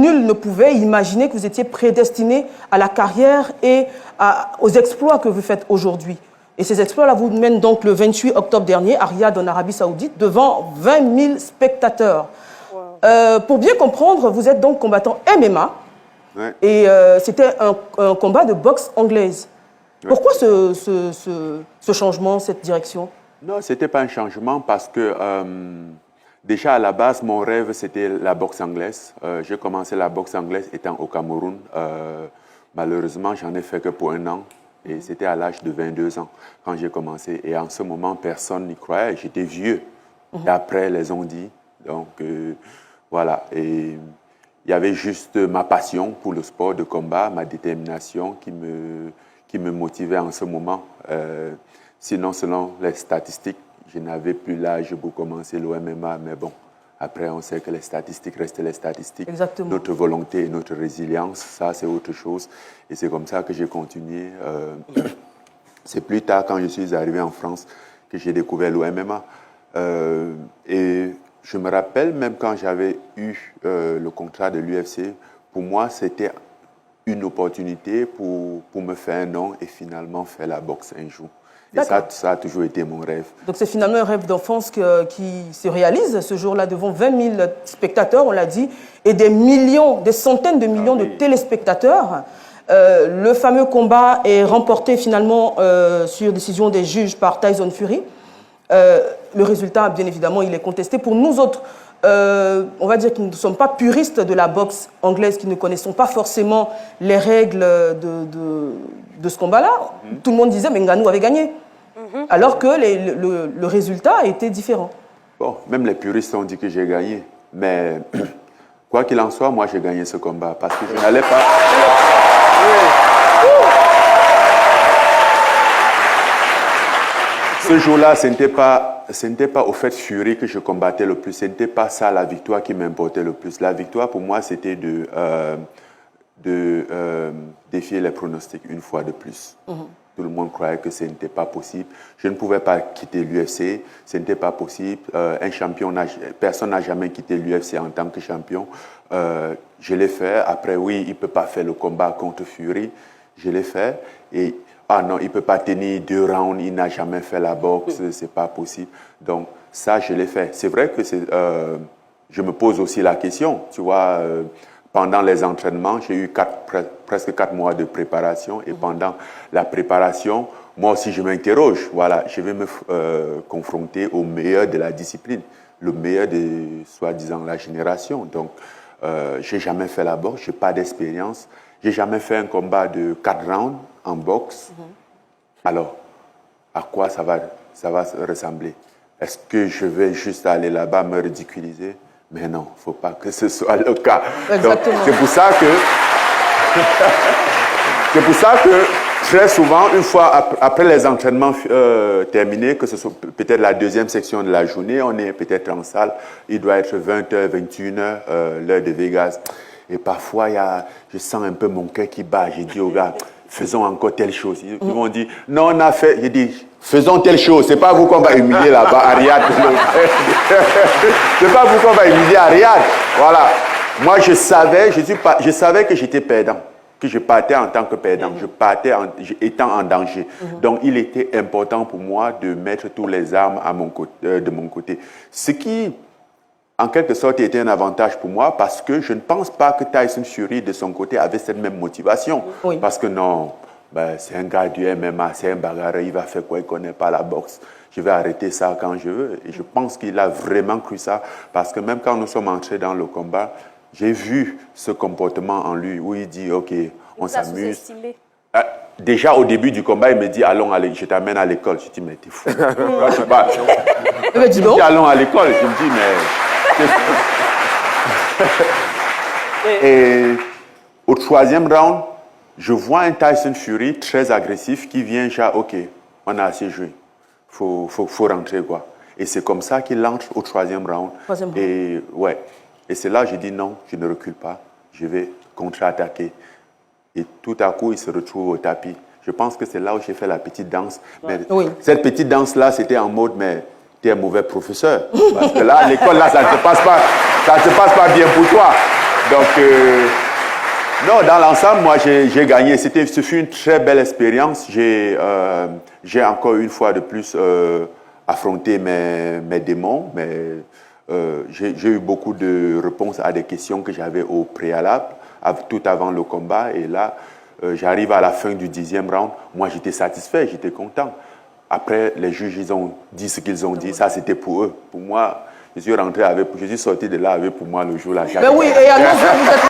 nul ne pouvait imaginer que vous étiez prédestiné à la carrière et aux exploits que vous faites aujourd'hui. Et ces exploits-là vous mènent donc le 28 octobre dernier à Riyad, en Arabie Saoudite, devant 20 000 spectateurs. Pour bien comprendre, vous êtes donc combattant MMA, ouais. Et c'était un combat de boxe anglaise. Ouais. Pourquoi ce changement, cette direction? Non, ce n'était pas un changement parce que déjà à la base, mon rêve, c'était la boxe anglaise. J'ai commencé la boxe anglaise étant au Cameroun. Malheureusement, j'en ai fait que pour 1 an. Et c'était à l'âge de 22 ans quand j'ai commencé. Et en ce moment, personne n'y croyait. J'étais vieux. Et après, les ont dit. Donc, voilà. Et il y avait juste ma passion pour le sport de combat, ma détermination qui me motivait en ce moment. Sinon, selon les statistiques, je n'avais plus l'âge pour commencer le MMA. Mais bon, après, on sait que les statistiques restent les statistiques. Exactement. Notre volonté et notre résilience, ça, c'est autre chose. Et c'est comme ça que j'ai continué. C'est plus tard, quand je suis arrivé en France, que j'ai découvert le MMA. Et je me rappelle, même quand j'avais eu le contrat de l'UFC, pour moi, c'était une opportunité pour me faire un nom et finalement faire la boxe un jour. Et ça a toujours été mon rêve. Donc c'est finalement un rêve d'enfance qui se réalise ce jour-là devant 20 000 spectateurs, on l'a dit, et des millions, des centaines de millions de téléspectateurs. Le fameux combat est remporté finalement sur décision des juges par Tyson Fury. Le résultat, bien évidemment, il est contesté. Pour nous autres, on va dire que nous ne sommes pas puristes de la boxe anglaise, qui ne connaissons pas forcément les règles de ce combat-là. Tout le monde disait, mais Ngannou avait gagné. Alors que le résultat a été différent. Bon, même les puristes ont dit que j'ai gagné. Mais quoi qu'il en soit, moi, j'ai gagné ce combat parce que je n'allais pas... Ce jour-là, ce n'était pas au fait Fury que je combattais le plus. Ce n'était pas ça la victoire qui m'importait le plus. La victoire, pour moi, c'était de défier les pronostics une fois de plus. Tout le monde croyait que ce n'était pas possible. Je ne pouvais pas quitter l'UFC. Ce n'était pas possible. Un champion, personne n'a jamais quitté l'UFC en tant que champion. Je l'ai fait. Après, oui, il ne peut pas faire le combat contre Fury. Je l'ai fait. Et ah non, il ne peut pas tenir 2 rounds. Il n'a jamais fait la boxe. Ce n'est pas possible. Donc, ça, je l'ai fait. C'est vrai que je me pose aussi la question. Tu vois, pendant les entraînements, j'ai eu presque 4 mois de préparation. Et pendant la préparation, moi aussi, je m'interroge. Voilà, je vais me confronter au meilleur de la discipline, le meilleur de, soi-disant, la génération. Donc, je n'ai jamais fait la boxe, je n'ai pas d'expérience. Je n'ai jamais fait un combat de 4 rounds en boxe. Alors, à quoi ça va ressembler? Est-ce que je vais juste aller là-bas me ridiculiser? Mais non, il ne faut pas que ce soit le cas. C'est pour ça que très souvent, une fois après les entraînements terminés, que ce soit peut-être la 2e section de la journée, on est peut-être en salle, il doit être 20h, 21h, l'heure de Vegas. Et parfois, je sens un peu mon cœur qui bat. J'ai dit aux gars, faisons encore telle chose. Ils m'ont dit, non, on a fait. J'ai dit, faisons telle chose. Ce n'est pas vous qu'on va humilier là-bas à Riyad. Ce n'est pas vous qu'on va humilier à Riyad. Voilà. Moi, je savais que j'étais perdant, que je partais en tant que perdant. Je partais étant en danger. Donc, il était important pour moi de mettre toutes les armes de mon côté. Ce qui, en quelque sorte, était un avantage pour moi parce que je ne pense pas que Tyson Fury, de son côté, avait cette même motivation. Parce que non, c'est un gars du MMA, c'est un bagarreur, il va faire quoi? Il ne connaît pas la boxe. Je vais arrêter ça quand je veux. Et je pense qu'il a vraiment cru ça parce que même quand nous sommes entrés dans le combat, j'ai vu ce comportement en lui où il dit, OK, on s'amuse. Déjà, au début du combat, il me dit, allons, je t'amène à l'école. Je dis, mais t'es fou. Je sais pas. Il me dit, allons à l'école. Je me dis, mais... Et au 3e round, je vois un Tyson Fury très agressif qui vient genre, OK, on a assez joué, faut rentrer quoi. Et c'est comme ça qu'il entre au 3e round. Et ouais, et c'est là que j'ai dit non, je ne recule pas, je vais contre-attaquer. Et tout à coup, il se retrouve au tapis. Je pense que c'est là où j'ai fait la petite danse. Mais cette petite danse-là, c'était en mode, mais tu es un mauvais professeur. Parce que là, à l'école, là, ça ne se passe pas bien pour toi. Donc, non, dans l'ensemble, moi, j'ai gagné. Ce fut une très belle expérience. J'ai encore une fois de plus affronté mes démons, mais j'ai eu beaucoup de réponses à des questions que j'avais au préalable, tout avant le combat. Et là, j'arrive à la fin du 10e round. Moi, j'étais satisfait, j'étais content. Après, les juges, ils ont dit ce qu'ils ont dit. Ça, c'était pour eux. Pour moi, je suis sorti de là avec pour moi le jour là. Mais oui, et à nos jours, vous êtes